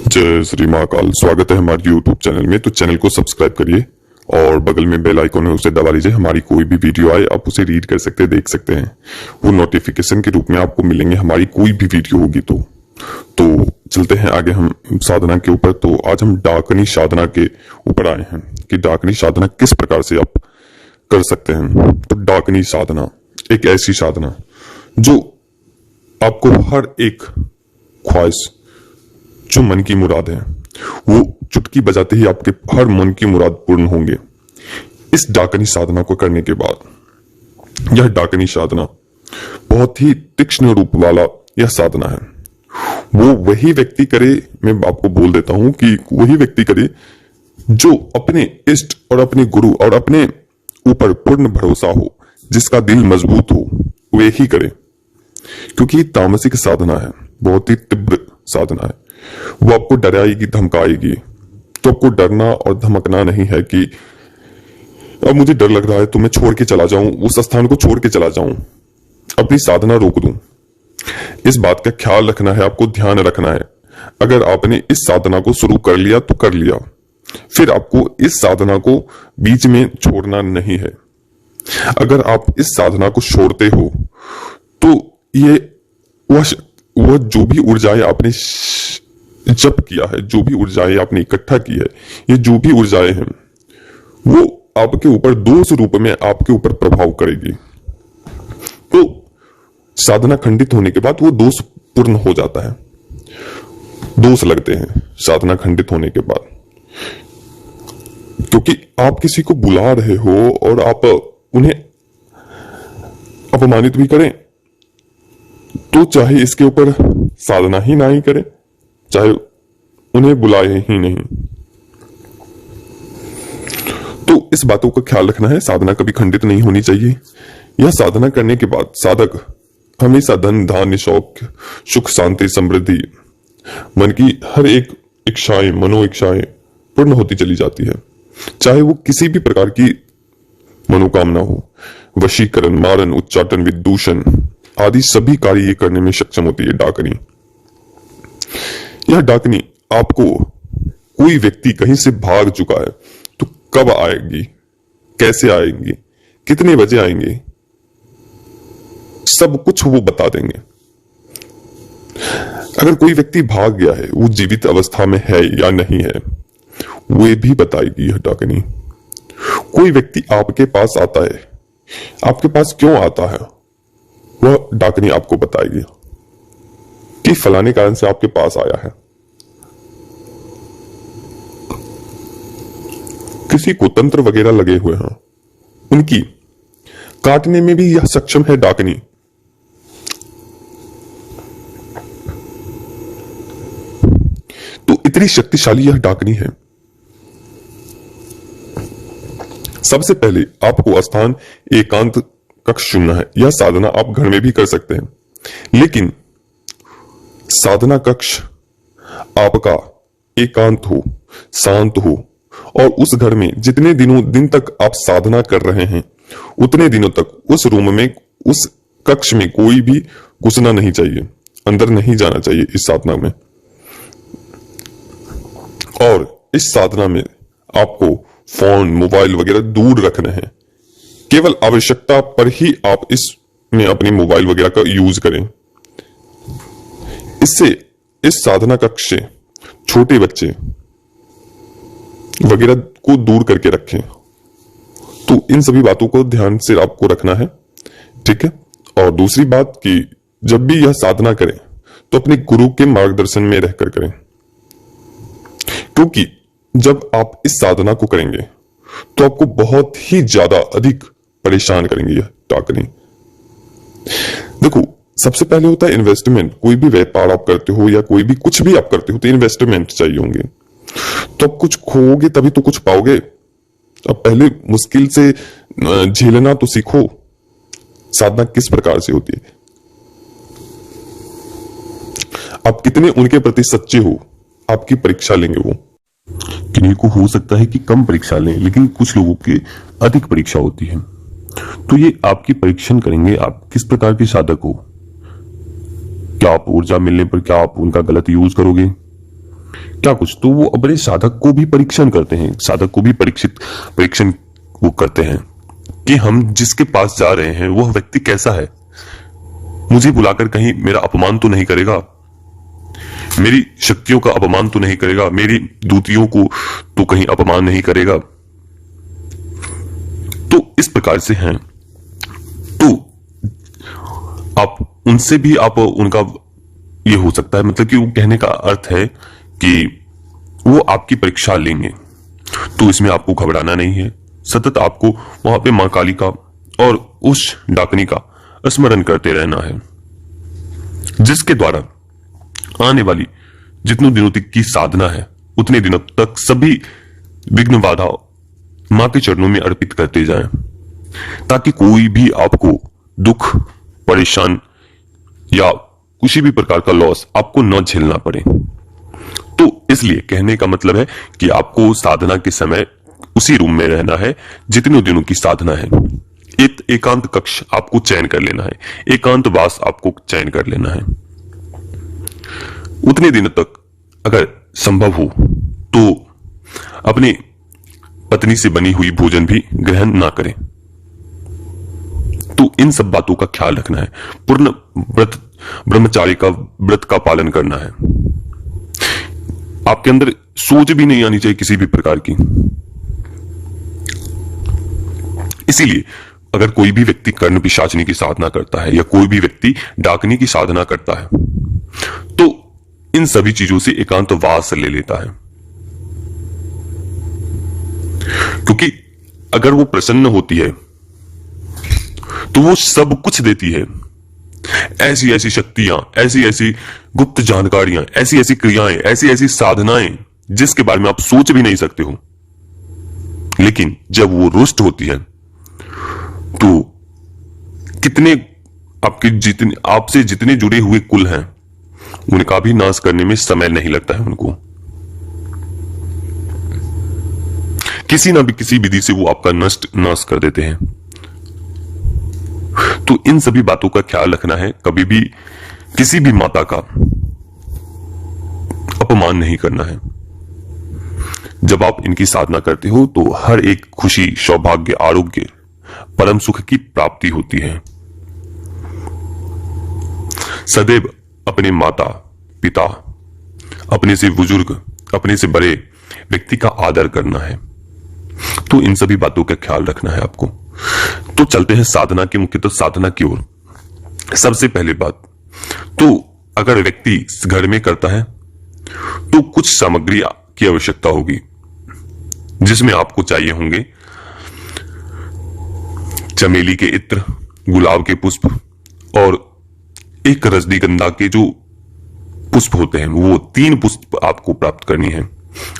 जय श्री महाकाल। स्वागत है हमारे YouTube चैनल में। तो चैनल को सब्सक्राइब करिए और बगल में बेल आइकन है उसे दबा लीजिए। हमारी कोई भी वीडियो आए आप उसे रीड कर सकते हैं, देख सकते हैं। वो नोटिफिकेशन के रूप में आपको मिलेंगे हमारी कोई भी वीडियो होगी। तो चलते हैं आगे हम साधना के ऊपर। तो आज हम डाकनी साधना के ऊपर आए हैं कि डाकनी साधना किस प्रकार से आप कर सकते हैं। तो डाकनी साधना एक ऐसी साधना जो आपको हर एक ख्वाहिश जो मन की मुराद है वो चुटकी बजाते ही आपके हर मन की मुराद पूर्ण होंगे। इस डाकनी साधना को करने के बाद यह डाकनी साधना बहुत ही तीक्ष्ण रूप वाला यह साधना है। वो वही व्यक्ति करे, मैं आपको बोल देता हूं कि वही व्यक्ति करे जो अपने इष्ट और अपने गुरु और अपने ऊपर पूर्ण भरोसा हो, जिसका दिल मजबूत हो, वे ही करे। क्योंकि तामसिक साधना है, बहुत ही तीव्र साधना है। वो आपको डराएगी, धमकाएगी। तो आपको डरना और धमकना नहीं है कि अब मुझे डर लग रहा है तो मैं छोड़ के चला जाऊं, उस स्थान को छोड़ के चला जाऊं, अपनी साधना रोक दूं। इस बात का ख्याल रखना है, आपको ध्यान रखना है। अगर आपने इस साधना को शुरू कर लिया तो कर लिया, फिर आपको इस साधना को बीच में छोड़ना नहीं है। अगर आप इस साधना को छोड़ते हो तो ये वह जो भी ऊर्जाएं आपने जप किया है, जो भी ऊर्जाएं आपने इकट्ठा की है, ये जो भी ऊर्जाएं हैं वो आपके ऊपर दोष रूप में आपके ऊपर प्रभाव करेगी। तो साधना खंडित होने के बाद वो दोष पूर्ण हो जाता है। दोष लगते हैं साधना खंडित होने के बाद, क्योंकि आप किसी को बुला रहे हो और आप उन्हें अपमानित भी करें तो चाहे इसके ऊपर साधना ही ना ही करें, चाहे उन्हें बुलाए ही नहीं। तो इस बातों का ख्याल रखना है। साधना कभी खंडित नहीं होनी चाहिए। यह साधना करने के बाद साधक हमेशा धन, धान्य, शौक, सुख, शांति, समृद्धि, मन की हर एक इच्छाएं, मनो इच्छाएं पूर्ण होती चली जाती है। चाहे वो किसी भी प्रकार की मनोकामना हो, वशीकरण, मारण, उच्चाटन, विदूषण आदि सभी कार्य ये करने में सक्षम होती है डाकनी। यह डाकनी आपको कोई व्यक्ति कहीं से भाग चुका है तो कब आएगी, कैसे आएंगी, कितने बजे आएंगे, सब कुछ वो बता देंगे। अगर कोई व्यक्ति भाग गया है, वो जीवित अवस्था में है या नहीं है, वे भी बताएगी यह डाकनी। कोई व्यक्ति आपके पास आता है, आपके पास क्यों आता है, वह डाकनी आपको बताएगी कि फलाने कारण से आपके पास आया है। किसी को तंत्र वगैरह लगे हुए हैं, उनकी काटने में भी यह सक्षम है डाकनी। तो इतनी शक्तिशाली यह डाकनी है। सबसे पहले आपको स्थान एकांत कक्ष चुनना है। यह साधना आप घर में भी कर सकते हैं, लेकिन साधना कक्ष आपका एकांत हो, शांत हो, और उस घर में जितने दिन तक आप साधना कर रहे हैं उतने दिनों तक उस रूम में, उस कक्ष में कोई भी घुसना नहीं चाहिए, अंदर नहीं जाना चाहिए इस साधना में। और इस साधना में आपको फोन, मोबाइल वगैरह दूर रखना है। केवल आवश्यकता पर ही आप इसमें अपनी मोबाइल वगैरह का यूज करें। इससे इस साधना कक्ष से छोटे बच्चे वगैरह को दूर करके रखें। तो इन सभी बातों को ध्यान से आपको रखना है, ठीक है। और दूसरी बात कि जब भी यह साधना करें तो अपने गुरु के मार्गदर्शन में रहकर करें, क्योंकि जब आप इस साधना को करेंगे तो आपको बहुत ही ज्यादा अधिक परेशान करेंगे यह डाकनी। देखो, सबसे पहले होता है इन्वेस्टमेंट। कोई भी व्यापार आप करते हो या कोई भी कुछ भी आप करते हो तो इन्वेस्टमेंट चाहिए होंगे। तो आप कुछ खोओगे तभी तो कुछ पाओगे। अब पहले मुश्किल से झेलना तो सीखो। साधना किस प्रकार से होती है, आप कितने उनके प्रति सच्चे हो, आपकी परीक्षा लेंगे वो। किन्हीं को हो सकता है कि कम परीक्षा लें, लेकिन कुछ लोगों की अधिक परीक्षा होती है। तो ये आपकी परीक्षण करेंगे आप किस प्रकार के साधक हो। क्या आप ऊर्जा मिलने पर क्या आप उनका गलत यूज करोगे, क्या कुछ, तो वो अपने साधक को भी परीक्षण करते हैं, साधक को भी परीक्षण वो करते हैं कि हम जिसके पास जा रहे हैं वह व्यक्ति कैसा है, मुझे बुलाकर कहीं मेरा अपमान तो नहीं करेगा, मेरी शक्तियों का अपमान तो नहीं करेगा, मेरी दूतियों को तो कहीं अपमान नहीं करेगा। तो इस प्रकार से हैं। तो आप उनसे भी आप उनका ये हो सकता है, मतलब कि वो कहने का अर्थ है कि वो आपकी परीक्षा लेंगे। तो इसमें आपको घबराना नहीं है, सतत आपको वहां पे मां काली का और उस डाकनी का स्मरण करते रहना है, जिसके द्वारा आने वाली जितने दिनों तक की साधना है उतने दिनों तक सभी विघ्न बाधा मां के चरणों में अर्पित करते जाएं, ताकि कोई भी आपको दुख, परेशान या किसी भी प्रकार का लॉस आपको न झेलना पड़े। तो इसलिए कहने का मतलब है कि आपको साधना के समय उसी रूम में रहना है जितने दिनों की साधना है। एक एकांत कक्ष आपको चयन कर लेना है, एकांत वास आपको चयन कर लेना है। उतने दिनों तक अगर संभव हो तो अपनी पत्नी से बनी हुई भोजन भी ग्रहण ना करें। तो इन सब बातों का ख्याल रखना है। पूर्ण ब्रह्मचारी का व्रत का पालन करना है। आपके अंदर सोच भी नहीं आनी चाहिए किसी भी प्रकार की। इसीलिए अगर कोई भी व्यक्ति कर्ण पिशाचनी की साधना करता है या कोई भी व्यक्ति डाकनी की साधना करता है तो इन सभी चीजों से एकांतवास ले लेता है, क्योंकि अगर वो प्रसन्न होती है तो वो सब कुछ देती है। ऐसी ऐसी शक्तियां, ऐसी ऐसी गुप्त जानकारियां, ऐसी ऐसी क्रियाएं, ऐसी ऐसी साधनाएं जिसके बारे में आप सोच भी नहीं सकते हो। लेकिन जब वो रुष्ट होती है तो कितने आपसे जितने जुड़े हुए कुल हैं उनका भी नाश करने में समय नहीं लगता है उनको। किसी ना भी किसी विधि से वो आपका नाश कर देते हैं। तो इन सभी बातों का ख्याल रखना है, कभी भी किसी भी माता का अपमान नहीं करना है। जब आप इनकी साधना करते हो तो हर एक खुशी, सौभाग्य, आरोग्य, परम सुख की प्राप्ति होती है। सदैव अपने माता पिता, अपने से बुजुर्ग, अपने से बड़े व्यक्ति का आदर करना है। तो इन सभी बातों का ख्याल रखना है आपको। तो चलते हैं साधना की, मुख्यतः साधना की ओर। सबसे पहली बात तो अगर व्यक्ति घर में करता है तो कुछ सामग्री की आवश्यकता होगी, जिसमें आपको चाहिए होंगे चमेली के इत्र, गुलाब के पुष्प और एक रजनीगंधा के जो पुष्प होते हैं वो 3 पुष्प आपको प्राप्त करनी है।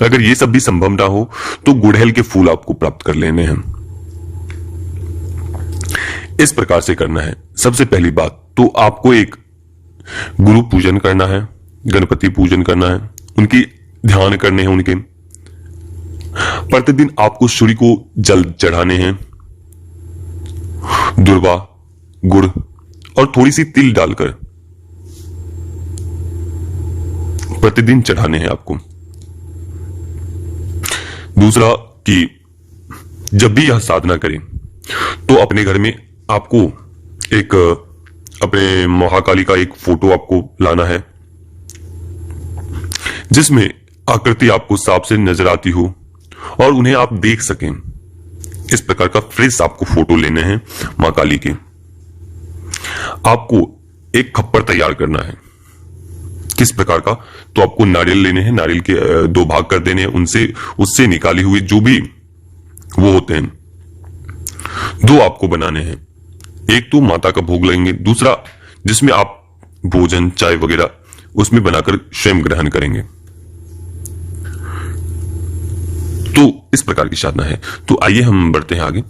अगर ये सब भी संभव ना हो तो गुड़हल के फूल आपको प्राप्त कर लेने हैं। इस प्रकार से करना है। सबसे पहली बात तो आपको एक गुरु पूजन करना है, गणपति पूजन करना है, उनकी ध्यान करने हैं उनके। प्रतिदिन आपको सूर्य को जल चढ़ाने हैं, दुर्वा, गुड़ और थोड़ी सी तिल डालकर प्रतिदिन चढ़ाने हैं आपको। दूसरा कि जब भी यह साधना करें तो अपने घर में आपको एक अपने महाकाली का एक फोटो आपको लाना है, जिसमें आकृति आपको साफ से नजर आती हो और उन्हें आप देख सकें। इस प्रकार का फ्रेश आपको फोटो लेने हैं मां काली के। आपको एक खप्पर तैयार करना है। किस प्रकार का? तो आपको नारियल लेने हैं, नारियल के 2 भाग कर देने हैं, उससे निकाली हुई जो भी वो होते हैं 2 आपको बनाने हैं। एक तो माता का भोग लेंगे, दूसरा जिसमें आप भोजन, चाय वगैरह उसमें बनाकर स्वयं ग्रहण करेंगे। तो इस प्रकार की साधना है। तो आइए हम बढ़ते हैं आगे।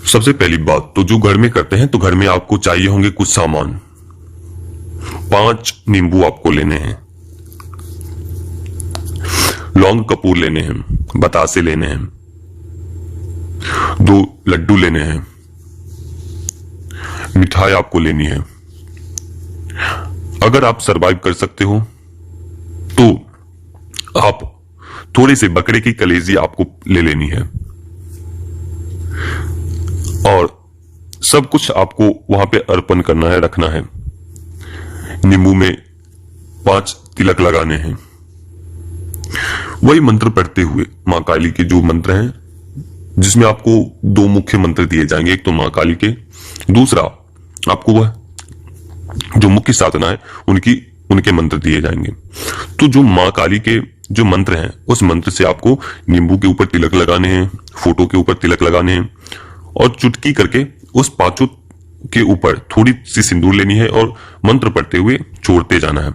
सबसे पहली बात तो जो घर में करते हैं तो घर में आपको चाहिए होंगे कुछ सामान। 5 नींबू आपको लेने हैं, लौंग कपूर लेने हैं, बतासे लेने हैं, 2 लड्डू लेने हैं, मिठाई आपको लेनी है। अगर आप सरवाइव कर सकते हो तो आप थोड़े से बकरे की कलेजी आपको ले लेनी है और सब कुछ आपको वहां पे अर्पण करना है, रखना है। नींबू में 5 तिलक लगाने हैं। वही मंत्र पढ़ते हुए मां काली के जो मंत्र हैं, जिसमें आपको 2 मुख्य मंत्र दिए जाएंगे, एक तो मां काली के, दूसरा आपको वह जो मुख्य साधना है उनके मंत्र दिए जाएंगे। तो जो मां काली के जो मंत्र हैं, उस मंत्र से आपको नींबू के ऊपर तिलक लगाने हैं, फोटो के ऊपर तिलक लगाने हैं और चुटकी करके उस 5 के ऊपर थोड़ी सी सिंदूर लेनी है और मंत्र पढ़ते हुए छोड़ते जाना है।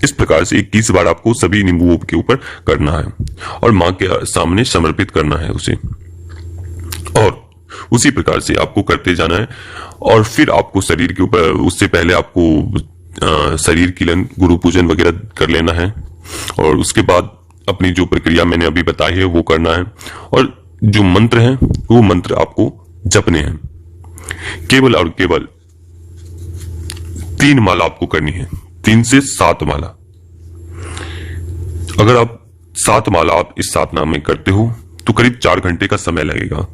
इस प्रकार से 21 बार आपको सभी नींबुओं के ऊपर करना है और मां के सामने समर्पित करना है उसे, और उसी प्रकार से आपको करते जाना है। और फिर आपको शरीर के ऊपर, उससे पहले आपको शरीर कीलन, गुरु पूजन वगैरह कर लेना है और उसके बाद अपनी जो प्रक्रिया मैंने अभी बताई है वो करना है। और जो मंत्र हैं वो मंत्र आपको जपने हैं। केवल और केवल 3 माला आपको करनी है, 3 से 7 माला। अगर आप 7 माला आप इस साधना में करते हो तो करीब 4 घंटे का समय लगेगा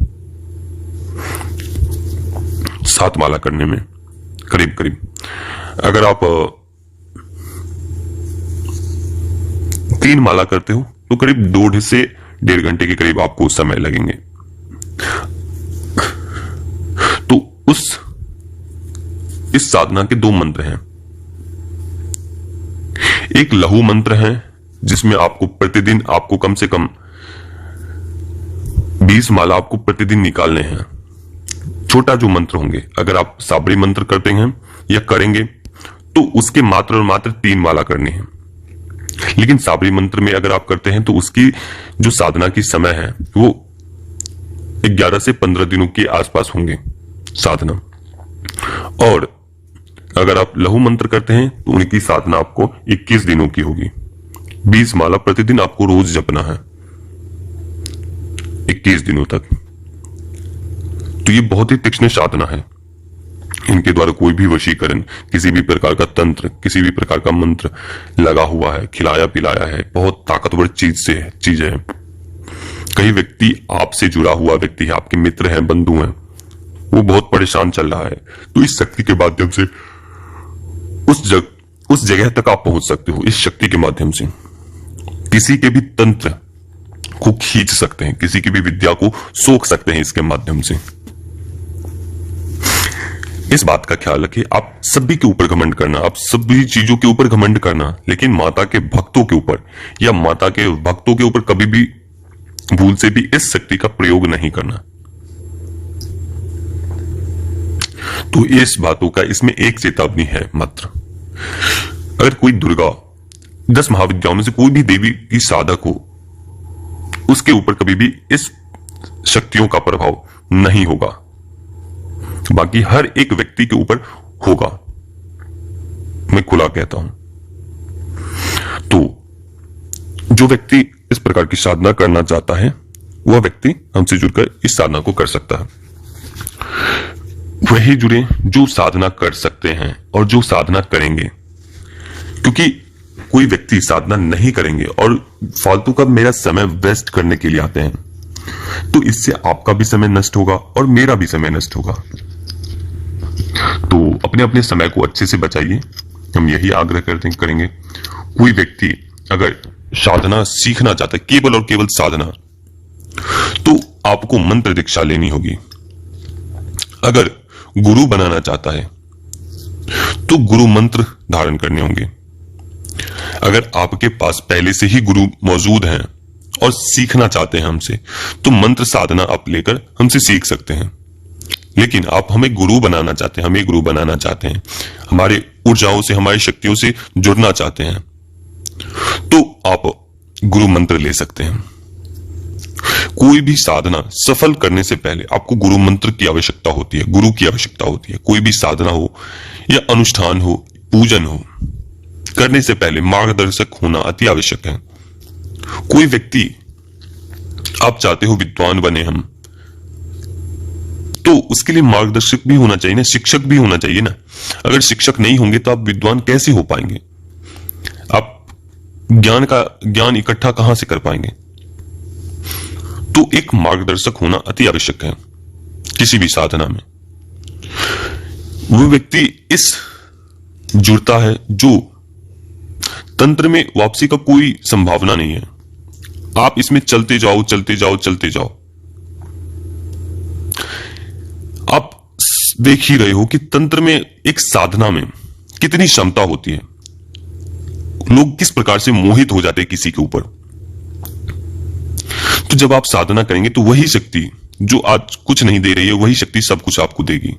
7 माला करने में, करीब करीब। अगर आप 3 माला करते हो तो करीब 2 से 1.5 घंटे के करीब आपको समय लगेंगे। तो इस साधना के 2 मंत्र हैं। एक लघु मंत्र है जिसमें आपको प्रतिदिन आपको कम से कम 20 माला आपको प्रतिदिन निकालने हैं। छोटा जो मंत्र होंगे, अगर आप साबरी मंत्र करते हैं या करेंगे तो उसके मात्र और मात्र 3 माला करनी है। लेकिन साबरी मंत्र में अगर आप करते हैं तो उसकी जो साधना की समय है वो 11 से 15 दिनों के आसपास होंगे साधना। और अगर आप लघु मंत्र करते हैं तो उनकी साधना आपको 21 दिनों की होगी। 20 माला प्रतिदिन आपको रोज जपना है 21 दिनों तक। तो ये बहुत ही तीक्ष्ण साधना है। इनके द्वारा कोई भी वशीकरण, किसी भी प्रकार का तंत्र, किसी भी प्रकार का मंत्र लगा हुआ है, खिलाया पिलाया है, बहुत ताकतवर चीज है। कई व्यक्ति आपसे जुड़ा हुआ व्यक्ति है, आपके मित्र हैं, बंधु हैं, वो बहुत परेशान चल रहा है, तो इस शक्ति के माध्यम से उस जगह तक आप पहुंच सकते हो। इस शक्ति के माध्यम से किसी के भी तंत्र को खींच सकते हैं, किसी की भी विद्या को सोख सकते हैं इसके माध्यम से। इस बात का ख्याल रखिए, आप सभी के ऊपर घमंड करना, आप सभी चीजों के ऊपर घमंड करना, लेकिन माता के भक्तों के ऊपर या माता के भक्तों के ऊपर कभी भी भूल से भी इस शक्ति का प्रयोग नहीं करना। तो इस बातों का इसमें एक चेतावनी है मात्र। अगर कोई दुर्गा 10 महाविद्याओं में से कोई भी देवी की साधक हो, उसके ऊपर कभी भी इस शक्तियों का प्रभाव नहीं होगा, बाकी हर एक व्यक्ति के ऊपर होगा, मैं खुला कहता हूं। तो जो व्यक्ति इस प्रकार की साधना करना चाहता है वह व्यक्ति हमसे जुड़कर इस साधना को कर सकता है। वही जुड़े जो साधना कर सकते हैं और जो साधना करेंगे, क्योंकि कोई व्यक्ति साधना नहीं करेंगे और फालतू का मेरा समय वेस्ट करने के लिए आते हैं, तो इससे आपका भी समय नष्ट होगा और मेरा भी समय नष्ट होगा। तो अपने अपने समय को अच्छे से बचाइए, हम यही आग्रह करेंगे। कोई व्यक्ति अगर साधना सीखना चाहता है, केवल और केवल साधना, तो आपको मंत्र दीक्षा लेनी होगी। अगर गुरु बनाना चाहता है तो गुरु मंत्र धारण करने होंगे। अगर आपके पास पहले से ही गुरु मौजूद हैं और सीखना चाहते हैं हमसे, तो मंत्र साधना आप लेकर हमसे सीख सकते हैं। लेकिन आप हमें गुरु बनाना चाहते हैं, हमें गुरु बनाना चाहते हैं, हमारे ऊर्जाओं से, हमारी शक्तियों से जुड़ना चाहते हैं, तो आप गुरु मंत्र ले सकते हैं। कोई भी साधना सफल करने से पहले आपको गुरु मंत्र की आवश्यकता होती है, गुरु की आवश्यकता होती है। कोई भी साधना हो या अनुष्ठान हो, पूजन हो, करने से पहले मार्गदर्शक होना अति आवश्यक है। कोई व्यक्ति, आप चाहते हो विद्वान बने हम, तो उसके लिए मार्गदर्शक भी होना चाहिए ना, शिक्षक भी होना चाहिए ना। अगर शिक्षक नहीं होंगे तो आप विद्वान कैसे हो पाएंगे? आप ज्ञान इकट्ठा कहां से कर पाएंगे। तो एक मार्गदर्शक होना अति आवश्यक है किसी भी साधना में। वो व्यक्ति इस जुड़ता है जो तंत्र में वापसी का कोई संभावना नहीं है। आप इसमें चलते जाओ चलते जाओ चलते जाओ। आप देख ही रहे हो कि तंत्र में एक साधना में कितनी क्षमता होती है। लोग किस प्रकार से मोहित हो जाते हैं किसी के ऊपर। तो जब आप साधना करेंगे तो वही शक्ति जो आज कुछ नहीं दे रही है, वही शक्ति सब कुछ आपको देगी।